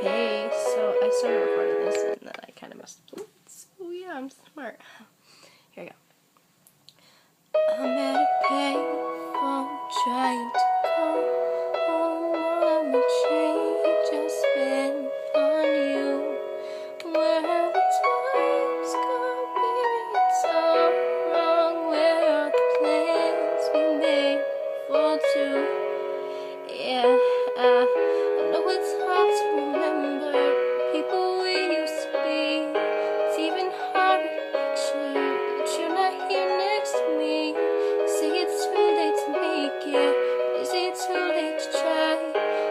Hey, so I started recording this and then I kind of messed up. So yeah, I'm smart. Here we go. I'm at a payphone trying to call home. All of my change I spent on you. Where have the times gone, baby? It's all wrong. Where are the plans we made for two? Yeah, I know it's hard to remember people we used to be. It's even harder to picture that you're not here next to me. You say it's too late to make it, but is it too late to try?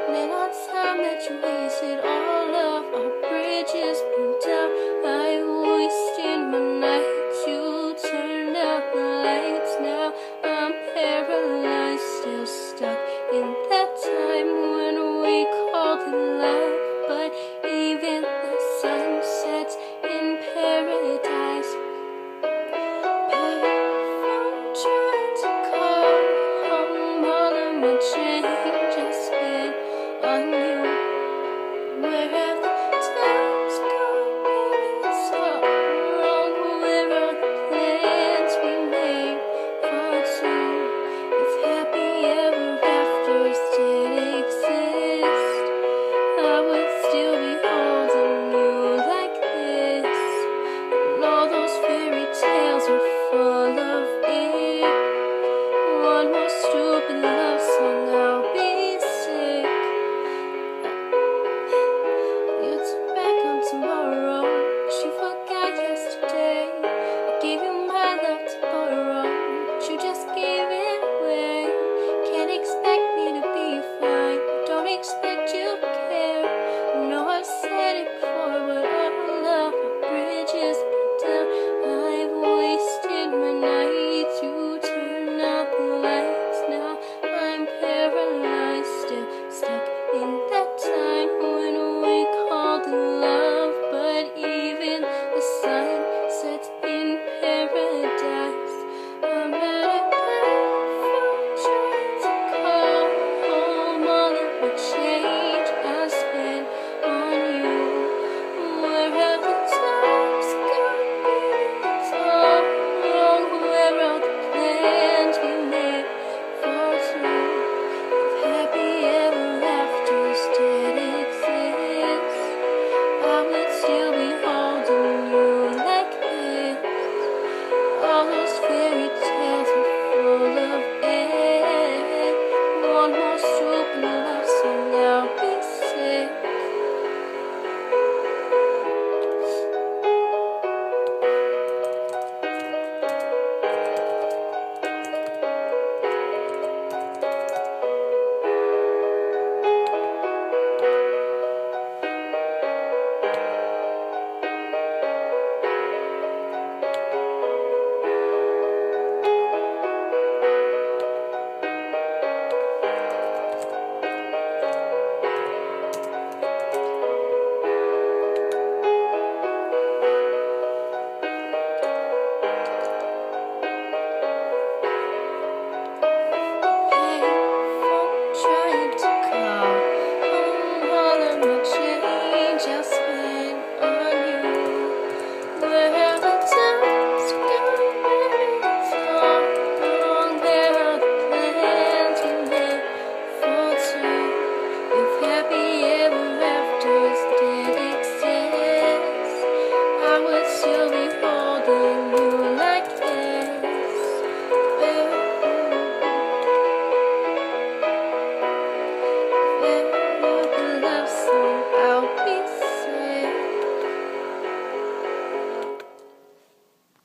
And then all the time that you wasted, all of our bridges burned down. I wasted my nights, you turned out the lights. Now I'm paralyzed, still stuck in that time when we called it love. But even the sun sets in paradise. Payphone trying to call home. All of my change I spent on you. Where have